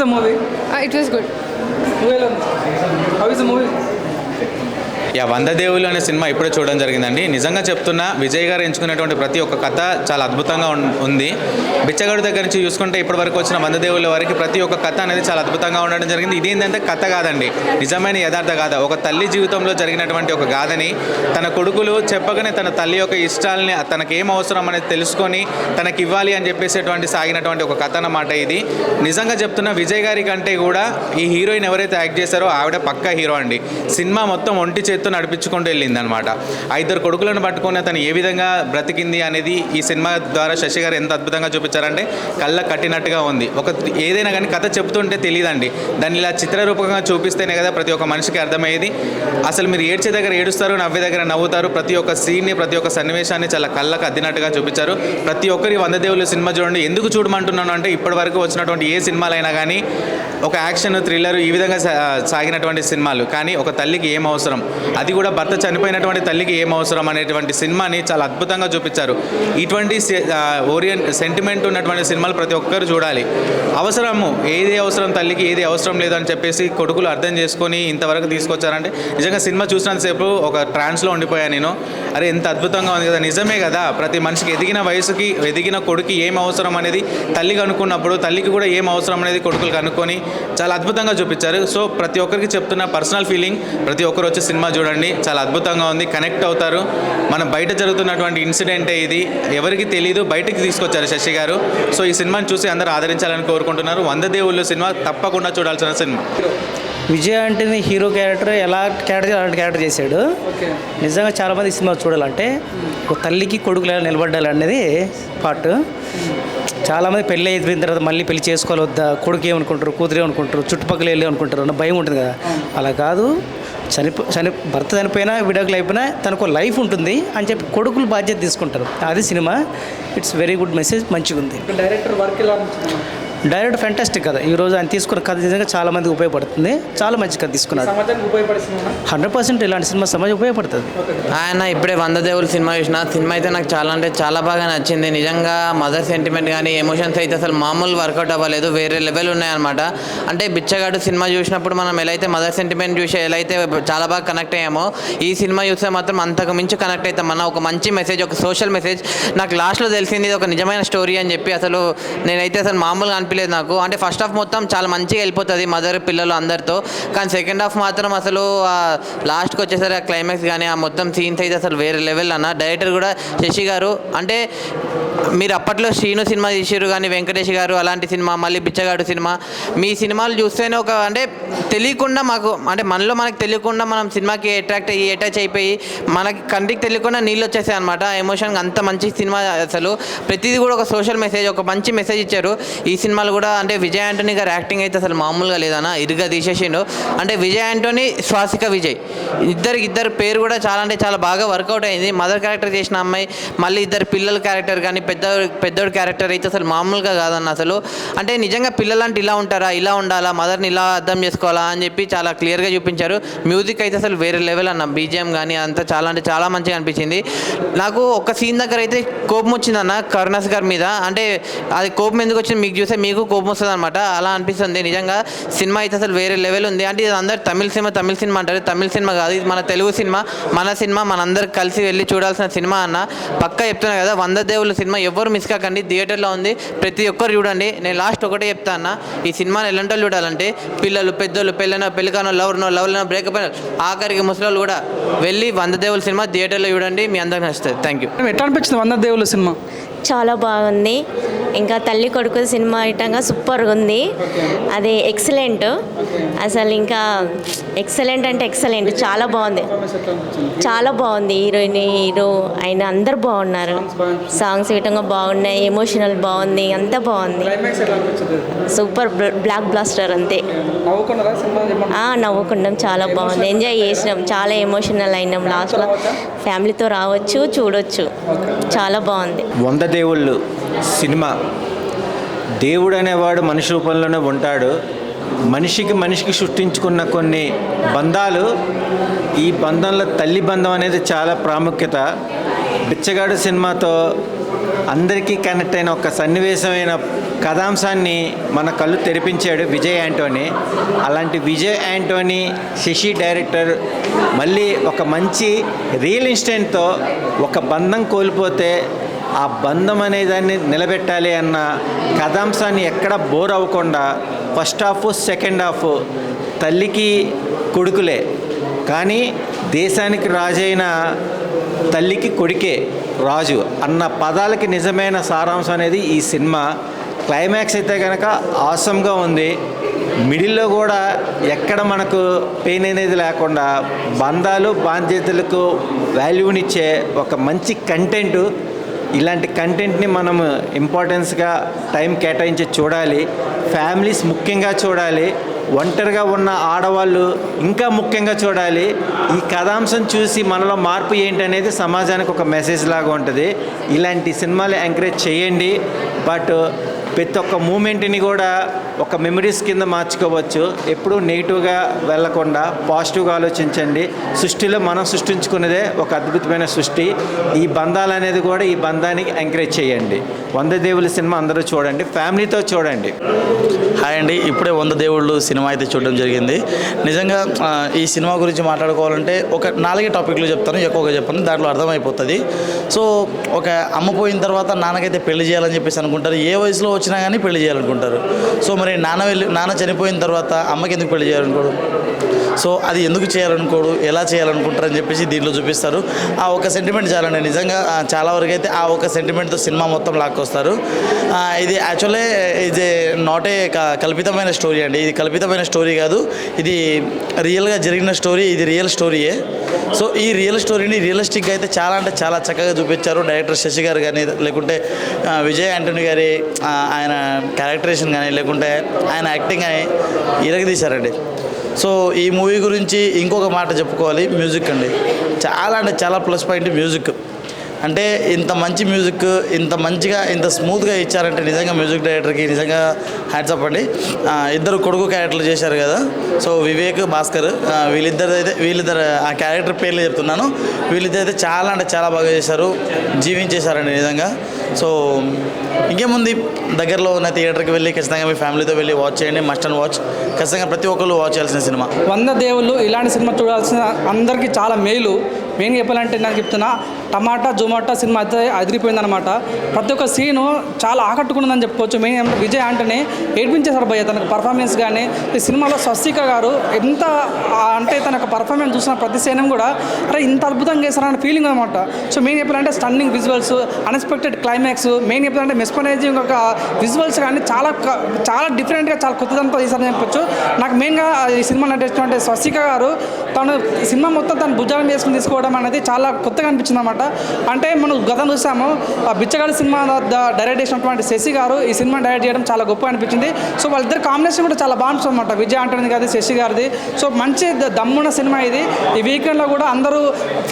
the movie? It was good. How is the movie? వంద దేవుళ్ళు అనే సినిమా ఇప్పుడే చూడడం జరిగిందండి. నిజంగా చెప్తున్నా, విజయ్ గారు ఎంచుకున్నటువంటి ప్రతి ఒక్క కథ చాలా అద్భుతంగా ఉంది. బిచ్చగాడు దగ్గర నుంచి చూసుకుంటే ఇప్పటి వరకు వచ్చిన వంద దేవుళ్ళ వరకు ప్రతి ఒక్క కథ అనేది చాలా అద్భుతంగా ఉండడం జరిగింది. ఇదేంటంటే కథ కాదండి, నిజమైన యథార్థ గాథ. ఒక తల్లి జీవితంలో జరిగినటువంటి ఒక గాథని తన కొడుకులు చెప్పగానే తన తల్లి యొక్క ఇష్టాలని, తనకి ఏం అవసరం అనేది తెలుసుకొని తనకి ఇవ్వాలి అని చెప్పేసేటువంటి సాగినటువంటి ఒక కథ అన్నమాట ఇది. నిజంగా చెప్తున్నా, విజయ్ గారి కంటే కూడా ఈ హీరోయిన్ ఎవరైతే యాక్ట్ చేశారో ఆవిడ పక్కా హీరో అండి. సినిమా మొత్తం ఒంటి చేత్తో నడిపించుకుంటూ వెళ్ళింది అనమాట. 5 కొడుకులను పట్టుకొని అతను ఏ విధంగా బ్రతికింది అనేది ఈ సినిమా ద్వారా శశి గారు ఎంత అద్భుతంగా చూపించారంటే కళ్ళ కట్టినట్టుగా ఉంది. ఏదైనా కానీ కథ చెప్తుంటే తెలియదండి, దాన్ని ఇలా చిత్రరూపంగా చూపిస్తేనే కదా ప్రతి ఒక్క మనిషికి అర్థమయ్యేది. అసలు మీరు ఏడ్చే దగ్గర ఏడుస్తారు, నవ్వే దగ్గర నవ్వుతారు. ప్రతి ఒక్క సీన్ని, ప్రతి ఒక్క సన్నివేశాన్ని చాలా కళ్ళకు అద్దినట్టుగా చూపించారు. ప్రతి ఒక్కరి వంద దేవుళ్ళ సినిమా చూడండి. ఎందుకు చూడమంటున్నాను అంటే, ఇప్పటి వరకు వచ్చినటువంటి ఏ సినిమాలైనా కానీ ఒక యాక్షన్, థ్రిల్లర్ ఈ విధంగా సాగినటువంటి సినిమాలు, కానీ ఒక తల్లికి ఏం అవసరం, అది కూడా భర్త చనిపోయినటువంటి తల్లికి ఏం అవసరం అనేటువంటి సినిమాని చాలా అద్భుతంగా చూపించారు. ఇటువంటి సెంటిమెంట్ ఉన్నటువంటి సినిమాలు ప్రతి ఒక్కరు చూడాలి. అవసరము ఏది అవసరం తల్లికి, ఏది అవసరం లేదని చెప్పేసి కొడుకులు అర్థం చేసుకొని ఇంతవరకు తీసుకొచ్చారంటే నిజంగా సినిమా చూసినంతసేపు ఒక ట్రాన్స్లో ఉండిపోయాను నేను. అరే ఎంత అద్భుతంగా ఉంది కదా, నిజమే కదా. ప్రతి మనిషికి ఎదిగిన వయసుకి ఎదిగిన కొడుకు ఏం అవసరం అనేది తల్లికి అనుకున్నప్పుడు, తల్లికి కూడా ఏం అవసరం అనేది కొడుకులు కనుక్కొని చాలా అద్భుతంగా చూపించారు. సో ప్రతి ఒక్కరికి చెప్తున్న పర్సనల్ ఫీలింగ్, ప్రతి ఒక్కరు వచ్చి సినిమా చూడండి, చాలా అద్భుతంగా ఉంది. కనెక్ట్ అవుతారు. మనం బయట జరుగుతున్నటువంటి ఇన్సిడెంటే ఇది, ఎవరికి తెలియదు, బయటకు తీసుకొచ్చారు శశి గారు. సో ఈ సినిమాని చూసి అందరూ ఆదరించాలని కోరుకుంటున్నారు. వంద దేవుళ్ళు సినిమా తప్పకుండా చూడాల్సిన సినిమా. విజయ్ అంటేనే హీరో క్యారెక్టర్ ఎలా అలాంటి క్యారెక్టర్ చేశాడు. నిజంగా చాలామంది సినిమా చూడాలంటే ఒక తల్లికి కొడుకులు ఎలా నిలబడ్డాలి అనేది పార్ట్. చాలామంది పెళ్ళి అయిపోయిన తర్వాత మళ్ళీ పెళ్లి చేసుకోవాలి వద్దా, కొడుకు ఏమనుకుంటారు, కూతురు ఏమనుకుంటారు, చుట్టుపక్కల వెళ్ళి అనుకుంటారు అన్న భయం ఉంటుంది కదా. అలా కాదు, భర్త చనిపోయినా, విడాకులు అయిపోయినా తనకు లైఫ్ ఉంటుంది అని చెప్పి కొడుకులు బాధ్యత తీసుకుంటారు. అది cinema. It's very good message, మంచిగా ఉంది. డైరెక్టర్ వర్క్ ఎలా డైరెక్ట్ ఫ్యాంటాస్టిక్ కథ. ఈరోజు ఆయన తీసుకున్న కథ నిజంగా చాలా మందికి ఉపయోగపడుతుంది. చాలా మంచి కథ తీసుకున్నారు. 100% ఇలాంటి సినిమా సమాజం ఉపయోగపడుతుంది. ఆయన ఇప్పుడే వంద దేవుళ్ళు సినిమా చూసిన. సినిమా అయితే నాకు చాలా అంటే చాలా బాగా నచ్చింది. నిజంగా మదర్ సెంటిమెంట్ కానీ ఎమోషన్స్ అయితే అసలు మామూలు వర్కౌట్ అవ్వలేదు, వేరే లెవెల్ ఉన్నాయన్నమాట. అంటే బిచ్చగాడు సినిమా చూసినప్పుడు మనం ఎలా అయితే మదర్ సెంటిమెంట్ చూసి ఎలా అయితే చాలా బాగా కనెక్ట్ అయ్యామో, ఈ సినిమా చూస్తే మాత్రం అంతకు మించి కనెక్ట్ అవుతాం. మన ఒక మంచి మెసేజ్, ఒక సోషల్ మెసేజ్. నాకు లాస్ట్లో తెలిసింది ఇది ఒక నిజమైన స్టోరీ అని చెప్పి. అసలు నేనైతే అసలు మామూలుగా అనిపించలేదు నాకు. అంటే ఫస్ట్ హాఫ్ మొత్తం చాలా మంచిగా వెళ్ళిపోతుంది మదర్ పిల్లలు అందరితో, కానీ సెకండ్ హాఫ్ మాత్రం అసలు లాస్ట్కి వచ్చేసరికి ఆ క్లైమాక్స్ కానీ ఆ మొత్తం సీన్స్ అయితే అసలు వేరే లెవెల్ అన్న. డైరెక్టర్ కూడా శశి గారు, అంటే మీరు అప్పట్లో శ్రీను సినిమా తీసారు కానీ వెంకటేష్ గారు అలాంటి సినిమా, మళ్ళీ బిచ్చగాడు సినిమా, మీ సినిమాలు చూస్తేనే ఒక అంటే తెలియకుండా మాకు, అంటే మనలో మనకు తెలియకుండా మనం సినిమాకి అటాచ్ అయిపోయి మనకి కంటికి తెలియకుండా నీళ్ళు వచ్చేసాయి అనమాట. ఎమోషన్ అంత మంచి సినిమా. అసలు ప్రతిదీ కూడా ఒక సోషల్ మెసేజ్, ఒక మంచి మెసేజ్ ఇచ్చారు ఈ సినిమాలు కూడా. అంటే విజయ్ ఆంటోనీ గారు యాక్టింగ్ అయితే అసలు మామూలుగా లేదన్న, ఇరుగా తీసేసిండు. అంటే విజయ్ ఆంటోనీ, శ్వాసిక విజయ్ ఇద్దరు పేరు కూడా చాలా అంటే చాలా బాగా వర్కౌట్ అయింది. మదర్ క్యారెక్టర్ చేసిన అమ్మాయి, మళ్ళీ ఇద్దరు పిల్లల క్యారెక్టర్ కానీ పెద్దోడి క్యారెక్టర్ అయితే అసలు మామూలుగా కాదన్న. అసలు అంటే నిజంగా పిల్లలంటే ఇలా ఉంటారా, ఇలా ఉండాలా, మదర్ని ఇలా అర్థం చేసుకోవాలా అని చెప్పి చాలా క్లియర్గా చూపించారు. మ్యూజిక్ అయితే అసలు వేరే లెవెల్ అన్న, బీజిఎం కానీ అంతా చాలా అంటే చాలా మంచిగా అనిపించింది. నాకు ఒక సీన్ దగ్గర అయితే కోపం వచ్చిందన్న కరుణాస్ గారి మీద. అంటే అది కోపం ఎందుకు వచ్చింది మీకు చూస్తే మీకు కోపం వస్తుంది అనమాట, అలా అనిపిస్తుంది. నిజంగా సినిమా అయితే అసలు వేరే లెవెల్ ఉంది. అంటే ఇది అందరు తమిళ సినిమా అంటారు, తమిళ సినిమా కాదు, ఇది మన తెలుగు సినిమా, మన సినిమా, మనందరికి కలిసి వెళ్ళి చూడాల్సిన సినిమా అన్న. పక్కా చెప్తున్నా కదా, వంద దేవుళ్ళ సినిమా ఎవరు మిస్ కాకండి, థియేటర్లో ఉంది, ప్రతి ఒక్కరు చూడండి. నేను లాస్ట్ ఒకటే చెప్తా అన్న, ఈ సినిమాని ఎలాంటి వాళ్ళు చూడాలంటే పిల్లలు, పెద్దోళ్ళు, పెళ్ళికానో, లవ్లో బ్రేకప్ అయిన ఆఖరికి ముసలి కూడా వెళ్ళి వంద దేవుళ్ళ సినిమా థియేటర్లో చూడండి, మీ అందరికి నచ్చుతుంది. Thank you. ఎట్లా అనిపించింది వంద దేవుళ్ళ సినిమా? చాలా బాగుంది. ఇంకా తల్లి కొడుకు సినిమా ఐటంగా సూపర్గా ఉంది. అది ఎక్సలెంట్, అసలు ఇంకా ఎక్సలెంట్ అంటే ఎక్సలెంట్, చాలా బాగుంది, చాలా బాగుంది. హీరోయిన్, హీరో అయిన అందరు బాగున్నారు. సాంగ్స్ విధంగా బాగున్నాయి, ఎమోషనల్ బాగుంది, అంతా బాగుంది. సూపర్ బ్లాక్ బ్లాస్టర్ అంతే. నవ్వుకున్నాం, చాలా బాగుంది, ఎంజాయ్ చేసినాం, చాలా ఎమోషనల్ అయినాం. లాస్ట్లో ఫ్యామిలీతో రావచ్చు, చూడొచ్చు, చాలా బాగుంది. వంద దేవుళ్ళు సినిమా, దేవుడు అనేవాడు మనిషి రూపంలోనే ఉంటాడు. మనిషికి సృష్టించుకున్న కొన్ని బంధాలు, ఈ బంధంలో తల్లి బంధం అనేది చాలా ప్రాముఖ్యత. బిచ్చగాడు సినిమాతో అందరికీ కనెక్ట్ అయిన ఒక సన్నివేశమైన కథాంశాన్ని మన కళ్ళు తెరిపించాడు విజయ్ యాంటోనీ. అలాంటి విజయ్ యాంటోనీ శశి డైరెక్టర్ మళ్ళీ ఒక మంచి రియల్ ఇన్సిడెంట్తో ఒక బంధం కోల్పోతే ఆ బంధం అనే దాన్ని నిలబెట్టాలి అన్న కథాంశాన్ని ఎక్కడ బోర్ అవ్వకుండా ఫస్ట్ హాఫ్ సెకండ్ హాఫ్ తల్లికి కొడుకులే కానీ దేశానికి రాజైన తల్లికి కొడుకే రాజు అన్న పదాలకి నిజమైన సారాంశం అనేది ఈ సినిమా. క్లైమాక్స్ అయితే కనుక ఆసమ్గా ఉంది. మిడిల్లో కూడా ఎక్కడ మనకు పెయిన్ అనేది లేకుండా బంధాలు బాధ్యతలకు వాల్యూనిచ్చే ఒక మంచి కంటెంట్. ఇలాంటి కంటెంట్ని మనం ఇంపార్టెన్స్గా టైం కేటాయించి చూడాలి. ఫ్యామిలీస్ ముఖ్యంగా చూడాలి. ఒంటరిగా ఉన్న ఆడవాళ్ళు ఇంకా ముఖ్యంగా చూడాలి. ఈ కథాంశం చూసి మనలో మార్పు ఏంటనేది సమాజానికి ఒక మెసేజ్ లాగా ఉంటుంది. ఇలాంటి సినిమాలు ఎంకరేజ్ చేయండి. బట్ ప్రతి ఒక్క మూమెంట్ని కూడా ఒక మెమరీస్ కింద మార్చుకోవచ్చు. ఎప్పుడూ నెగిటివ్గా వెళ్లకుండా పాజిటివ్గా ఆలోచించండి. సృష్టిలో మనం సృష్టించుకున్నదే ఒక అద్భుతమైన సృష్టి. ఈ బంధాలు అనేది కూడా ఈ బంధానికి ఎంకరేజ్ చేయండి. 100 దేవుళ్ళ సినిమా అందరూ చూడండి, ఫ్యామిలీతో చూడండి. హాయ్ అండి, ఇప్పుడే 100 దేవుళ్ళు సినిమా అయితే చూడడం జరిగింది. నిజంగా ఈ సినిమా గురించి మాట్లాడుకోవాలంటే ఒక 4 టాపిక్లు చెప్తాను, ఎక్కువగా చెప్పాను, దాంట్లో అర్థమైపోతుంది. సో ఒక అమ్మ పోయిన తర్వాత నాన్నకైతే పెళ్లి చేయాలని చెప్పేసి అనుకుంటారు. ఏ వయసులో వచ్చినా కానీ పెళ్లి చేయాలనుకుంటారు. సో మరి నాన్న చనిపోయిన తర్వాత అమ్మకి ఎందుకు పెళ్లి చేయాలనుకోడు? సో అది ఎందుకు చేయాలనుకోడు, ఎలా చేయాలనుకుంటారని చెప్పేసి దీంట్లో చూపిస్తారు. ఆ ఒక సెంటిమెంట్ చాలండి. నిజంగా చాలా వరకు అయితే ఆ ఒక సెంటిమెంట్తో సినిమా మొత్తం లాక్కొస్తారు. ఇది యాక్చువల్లీ ఇది నాట్ ఏ కల్పితమైన స్టోరీ అండి. ఇది కల్పితమైన స్టోరీ కాదు, ఇది రియల్గా జరిగిన స్టోరీ. ఇది రియల్ స్టోరీయే. సో ఈ రియల్ స్టోరీని రియలిస్టిక్గా అయితే చాలా అంటే చాలా చక్కగా చూపించారు. డైరెక్టర్ శశి గారు కానీ, లేకుంటే విజయ్ యాంటోనీ గారి ఆయన క్యారెక్టరేషన్ కానీ, లేకుంటే ఆయన యాక్టింగ్ కానీ ఇరగదీశారండి. సో ఈ మూవీ గురించి ఇంకొక మాట చెప్పుకోవాలి, మ్యూజిక్ అండి. చాలా అంటే చాలా ప్లస్ పాయింట్ మ్యూజిక్. అంటే ఇంత మంచి మ్యూజిక్ ఇంత మంచిగా ఇంత స్మూత్గా ఇచ్చారంటే నిజంగా మ్యూజిక్ డైరెక్టర్కి నిజంగా హ్యాట్స్ అప్ అండి. ఇద్దరు కొడుకు క్యారెక్టర్లు చేశారు కదా, సో వివేక్, భాస్కర్, వీళ్ళిద్దరు ఆ క్యారెక్టర్ పేర్లు చెప్తున్నాను. వీళ్ళిద్దరు అయితే చాలా అంటే చాలా బాగా చేశారు, జీవించేశారండి నిజంగా. సో ఇంకేముంది, దగ్గరలో ఉన్న థియేటర్కి వెళ్ళి ఖచ్చితంగా మీ ఫ్యామిలీతో వెళ్ళి వాచ్ చేయండి. మస్ట్ అండ్ వాచ్, ఖచ్చితంగా ప్రతి ఒక్కరు వాచ్ చేయాల్సిన సినిమా 100 దేవుళ్ళు. ఇలాంటి సినిమా చూడాల్సిన అందరికీ చాలా మేలు. మెయిన్గా చెప్పాలంటే నాకు చెప్తున్నా, టమాటా జొమాటా సినిమా అయితే అదిరిపోయిందనమాట. ప్రతి ఒక్క సీను చాలా ఆకట్టుకున్నదని చెప్పుకోవచ్చు. మెయిన్ విజయ్ యాంటోనీ ఏడ్పించేశారు భయ్య. తనకు పర్ఫార్మెన్స్ కానీ ఈ సినిమాలో స్వస్తిక గారు ఎంత అంటే తనకు పర్ఫార్మెన్స్ చూసిన ప్రతి సీనం కూడా అరే ఇంత అద్భుతంగా చేశారన్న ఫీలింగ్ అనమాట. సో మెయిన్ చెప్పాలంటే stunning visuals, unexpected climax, main చెప్పాలంటే మెస్పనైజింగ్ ఒక విజువల్స్ కానీ చాలా డిఫరెంట్గా చాలా కొత్తదంతా చేశారని చెప్పొచ్చు. నాకు మెయిన్గా ఈ సినిమా నటించినటువంటి స్వస్తిక గారు తను సినిమా మొత్తం తను భుజాలను వేసుకుని తీసుకోవడం అనేది చాలా కొత్తగా అనిపించింది అనమాట. అంటే మనం గతం చూసాము, బిచ్చగాడి సినిమా డైరెక్ట్ చేసినటువంటి శశి గారు ఈ సినిమా డైరెక్ట్ చేయడం చాలా గొప్పగా అనిపించింది. సో వాళ్ళిద్దరు కాంబినేషన్ కూడా చాలా బాగుంటుంది అనమాట, విజయ్ యాంటోనీ గారిది, శశి గారిది. సో మంచి దమ్మున్న సినిమా ఇది. ఈ వీకెండ్లో కూడా అందరూ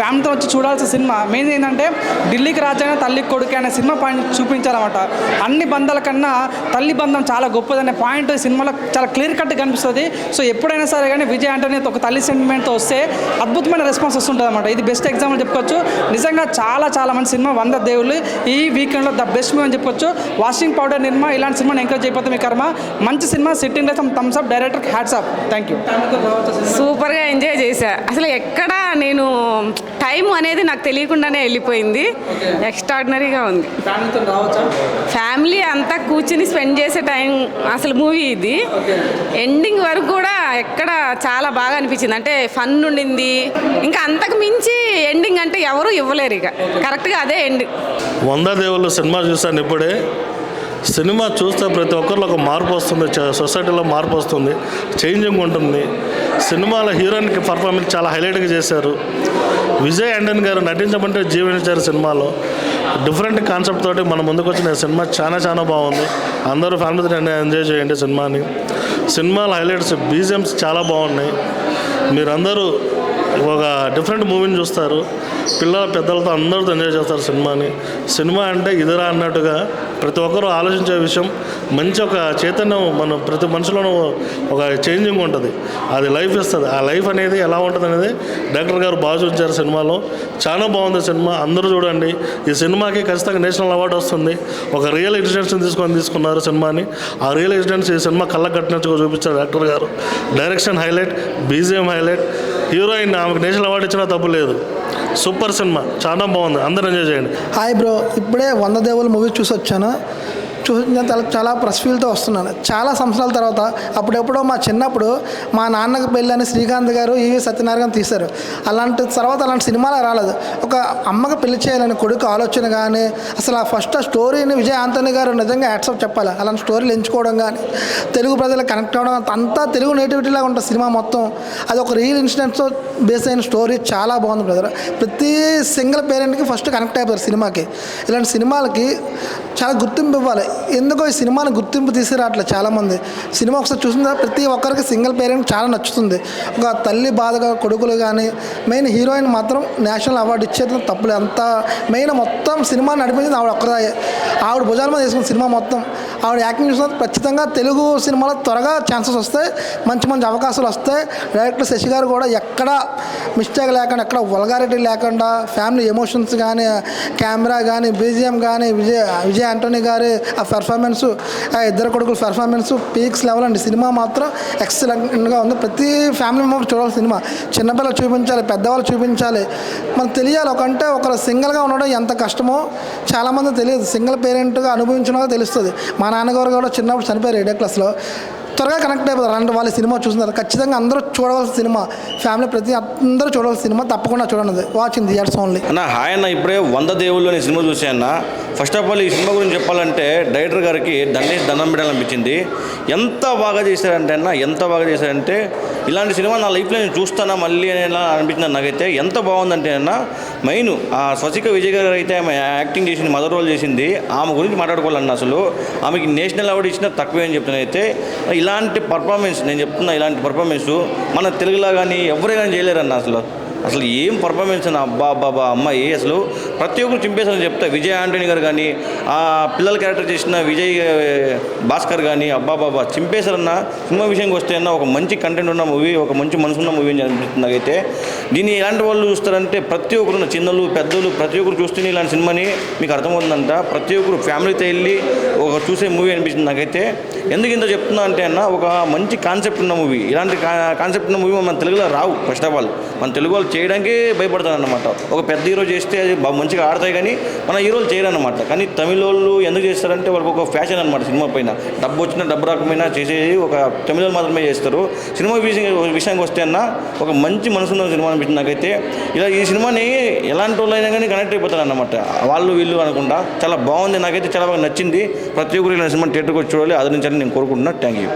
ఫ్యామిలీతో వచ్చి చూడాల్సిన సినిమా. మెయిన్ ఏంటంటే ఢిల్లీకి రాజైన తల్లి కొడుకు అనే సినిమా పాయింట్ చూపించారన్నమాట. అన్ని బంధాల కన్నా తల్లి బంధం చాలా గొప్పదనే పాయింట్ ఈ సినిమాలో చాలా క్లియర్ కట్గా కనిపిస్తుంది. సో ఎప్పుడైనా సరే కానీ విజయ్ యాంటోనీ ఒక తల్లి సెంటిమెంట్తో వస్తే అద్భుతమైన రెస్పాన్స్ వస్తుంటుంది అనమాట. ఇది బెస్ట్ ఎగ్జాంపుల్ చెప్పుకోవచ్చు. నిజంగా చాలా చాలా మంచి సినిమా 100 దేవుళ్ళు. ఈ వీకెండ్లో ద బెస్ట్ మూవీ అని చెప్పొచ్చు. వాషింగ్ పౌడర్ నిర్మా ఇలాంటి సినిమాని ఎంకరేజ్ చేయకపోతే మీ కర్మ. మంచి సినిమా, సిట్టింగ్ లో thumbs up, director hats up. Thank you. సూపర్గా ఎంజాయ్ చేశా. అసలు ఎక్కడ నేను టైం అనేది నాకు తెలియకుండానే వెళ్ళిపోయింది. ఎక్స్ట్రాడినరీగా ఉంది. ఫ్యామిలీ అంతా కూర్చుని స్పెండ్ చేసే టైం అసలు మూవీ ఇది. ఎండింగ్ వరకు కూడా ఎక్కడ చాలా బాగా అనిపించింది. అంటే ఫన్ ఉండింది. ఇంకా అంతకు మించి ఎండింగ్ అంటే ఎవరు ఇవ్వలేరు. ఇక కరెక్ట్గా అదే ఎండింగ్. 100 దేవుళ్ళు సినిమా చూశాను ఇప్పుడే. సినిమా చూస్తే ప్రతి ఒక్కరిలో ఒక మార్పు వస్తుంది, సొసైటీలో మార్పు వస్తుంది, చేంజింగ్ ఉంటుంది. సినిమాలో హీరోయిన్కి పర్ఫార్మెన్స్ చాలా హైలైట్గా చేశారు. విజయ్ యాంటోనీ గారు నటించమంటే జీవించారు సినిమాలో. డిఫరెంట్ కాన్సెప్ట్ తోటి మన ముందుకు వచ్చిన సినిమా చాలా చాలా బాగుంది. అందరూ ఫ్యామిలీతో ఎంజాయ్ చేయండి సినిమాని. సినిమాలో హైలైట్స్, బీజిఎమ్స్ చాలా బాగున్నాయి. మీరందరూ ఒక డిఫరెంట్ మూవీని చూస్తారు. పిల్లల పెద్దలతో అందరితో ఎంజాయ్ చేస్తారు సినిమాని. సినిమా అంటే ఇదిరా అన్నట్టుగా ప్రతి ఒక్కరూ ఆలోచించే విషయం. మంచి ఒక చైతన్యం మన ప్రతి మనిషిలోనూ ఒక చేంజింగ్ ఉంటుంది. అది లైఫ్ ఇస్తుంది. ఆ లైఫ్ అనేది ఎలా ఉంటుంది అనేది డైరెక్టర్ గారు బాగా చూపించారు సినిమాలో. చాలా బాగుంది సినిమా. అందరూ చూడండి. ఈ సినిమాకి ఖచ్చితంగా నేషనల్ అవార్డు వస్తుంది. ఒక రియల్ ఇన్సిడెంట్స్ని తీసుకున్నారు సినిమాని. ఆ రియల్ ఇన్సిడెంట్స్ ఈ సినిమా కళ్ళకు కట్టినట్టుగా చూపించారు డైరెక్టర్ గారు. Direction highlight, BGM highlight, heroine ఆమెకు నేషనల్ అవార్డు ఇచ్చినా తప్పు లేదు. సూపర్ సినిమా, చాలా బాగుంది. అందరూ ఎంజాయ్ చేయండి. హాయ్ బ్రో, ఇప్పుడే 100 దేవుళ్ళు మూవీ చూసి వచ్చాను. చాలా ప్రెస్ ఫీల్తో వస్తున్నాను. చాలా సంవత్సరాల తర్వాత అప్పుడెప్పుడో మా చిన్నప్పుడు మా నాన్నకి పెళ్ళని శ్రీకాంత్ గారు ఈవి సత్యనారాయణ తీశారు. అలాంటి సినిమాలు రాలేదు. ఒక అమ్మకి పెళ్లి చేయాలని కొడుకు ఆలోచన కానీ అసలు ఆ ఫస్ట్ స్టోరీని విజయ్ ఆంటోనీ గారు నిజంగా యాక్సెప్ట్ చెప్పాలి. అలాంటి స్టోరీలు ఎంచుకోవడం కానీ తెలుగు ప్రజలకు కనెక్ట్ అవ్వడం అంతా తెలుగు నేటివిటీలాగా ఉంటుంది సినిమా మొత్తం. అది ఒక రియల్ ఇన్సిడెంట్స్తో బేస్ అయిన స్టోరీ చాలా బాగుంది బ్రదర్. ప్రతి సింగిల్ పేరెంట్కి ఫస్ట్ కనెక్ట్ అయిపోతారు సినిమాకి. ఇలాంటి సినిమాలకి చాలా గుర్తింపు ఇవ్వాలి. ఎందుకో ఈ సినిమాని గుర్తింపు తీసుకురావట్లేదు చాలామంది. సినిమా ఒకసారి చూసిన ప్రతి ఒక్కరికి సింగిల్ పేరెంట్ చాలా నచ్చుతుంది. ఒక తల్లి బాధగా కొడుకులు కానీ మెయిన్ హీరోయిన్ మాత్రం నేషనల్ అవార్డు ఇచ్చేది తప్పులేదు. అంత మెయిన్ మొత్తం సినిమా నడిపించింది ఆవిడ ఒక్కదాయే. ఆవిడ భుజాల మీద వేసుకున్న సినిమా మొత్తం ఆవిడ యాక్టింగ్ చూసిన ఖచ్చితంగా తెలుగు సినిమాలో త్వరగా ఛాన్సెస్ వస్తాయి, మంచి మంచి అవకాశాలు వస్తాయి. డైరెక్టర్ శశి గారు కూడా ఎక్కడ మిస్టేక్ లేకుండా, ఎక్కడ వల్గారిటీ లేకుండా ఫ్యామిలీ ఎమోషన్స్ కానీ, కెమెరా కానీ, బీజిఎం కానీ, విజయ్ ఆంటోనీ గారి ఆ పెర్ఫార్మెన్స్, ఆ ఇద్దరు కొడుకుల పెర్ఫార్మెన్స్ పీక్స్ లెవెల్ అండి. సినిమా మాత్రం ఎక్సలెంట్గా ఉంది. ప్రతి ఫ్యామిలీ మెంబర్ చూడాలి సినిమా. చిన్నపిల్లలు చూపించాలి, పెద్దవాళ్ళు చూపించాలి. మనకు తెలియాలి ఒకరు సింగిల్గా ఉండడం ఎంత కష్టమో చాలామంది తెలియదు. సింగిల్ పేరెంట్గా అనుభవించిన తెలుస్తుంది. మా నాన్నగారు కూడా చిన్నప్పుడు చనిపోయారు 8వ క్లాస్లో. త్వరగా కనెక్ట్ అయిపోతారు అంటే వాళ్ళు సినిమా చూస్తున్నారు. ఖచ్చితంగా అందరూ చూడవలసిన సినిమా. ఫ్యామిలీ ప్రతి అందరూ చూడవలసిన సినిమా. తప్పకుండా చూడండి. Watching theatres only. అన్న హాయ్ అన్న, ఇప్పుడే 100 దేవుళ్ళు అనే సినిమా చూసాయన్న. ఫస్ట్ ఆఫ్ ఆల్ ఈ సినిమా గురించి చెప్పాలంటే డైరెక్టర్ గారికి దండం పెట్టాలనిపించింది. ఎంత బాగా చేశారంటే అన్న, ఎంత బాగా చేశారంటే ఇలాంటి సినిమా నా లైఫ్లో నేను చూస్తానా మళ్ళీ అనేలా అనిపించింది నాకైతే. ఎంత బాగుందంటే అన్న, మెయిన్ ఆ స్వసిక విజయ్ గారు అయితే ఆమె యాక్టింగ్ చేసింది, మదర్ రోల్ చేసింది. ఆమె గురించి మాట్లాడుకోవాలన్న. అసలు ఆమెకి నేషనల్ అవార్డు ఇచ్చినా తక్కువే అని చెప్తున్నానైతే. ఇలాంటి పర్ఫార్మెన్స్ నేను చెప్తున్నా, ఇలాంటి పర్ఫార్మెన్స్ మన తెలుగులో కానీ ఎవరే కానీ చేయలేరన్న. అసలు ఏం పర్ఫార్మెన్స్ అన్న. అబ్బా అమ్మాయి అసలు ప్రతి ఒక్కరు చింపేసారని చెప్తా. విజయ్ ఆంటోనీ గారు కానీ, ఆ పిల్లల క్యారెక్టర్ చేసిన విజయ్ భాస్కర్ కానీ అబ్బాబాబా చింపేశారన్న. సినిమా విషయంకి వస్తే అన్న ఒక మంచి కంటెంట్ ఉన్న మూవీ, ఒక మంచి మనసున్న మూవీ అని అనిపిస్తుంది నాకైతే. దీన్ని ఎలాంటి వాళ్ళు చూస్తారంటే ప్రతి ఒక్కరు, చిన్నలు పెద్దలు ప్రతి ఒక్కరు చూస్తేనే ఇలాంటి సినిమాని మీకు అర్థమవుతుందంట. ప్రతి ఒక్కరు ఫ్యామిలీతో వెళ్ళి ఒక చూసే మూవీ అనిపిస్తుంది నాకైతే. ఎందుకు ఇంత చెప్తున్నా అంటే అన్న, ఒక మంచి కాన్సెప్ట్ ఉన్న మూవీ, ఇలాంటి కాన్సెప్ట్ ఉన్న మూవీ మన తెలుగులో రావు. ఫస్ట్ ఆఫ్ ఆల్ మన తెలుగు వాళ్ళు చేయడానికి భయపడతారు అన్నమాట. ఒక పెద్ద హీరో చేస్తే అది మంచిగా ఆడతాయి కానీ మన హీరోలు చేయరన్నమాట. కానీ తమిళ వాళ్ళు ఎందుకు చేస్తారంటే వాళ్ళకి ఒక ఫ్యాషన్ అనమాట. సినిమా పైన డబ్బు వచ్చినా డబ్బు రాకపోయినా చేసేది ఒక తమిళ వాళ్ళు మాత్రమే చేస్తారు. సినిమా విషయానికి వస్తే అన్న ఒక మంచి మనసున్న సినిమా అనిపించింది నాకైతే. ఇలా ఈ సినిమాని ఎలాంటి వాళ్ళు అయినా కానీ కనెక్ట్ అయిపోతారు అన్నమాట. వాళ్ళు వీళ్ళు అనకుండా చాలా బాగుంది. నాకైతే చాలా బాగా నచ్చింది. ప్రతి ఒక్కరు ఇలా సినిమా థియేటర్కి వచ్చి చూడాలి, ఆదరించాలని నేను కోరుకుంటున్నాను. Thank you.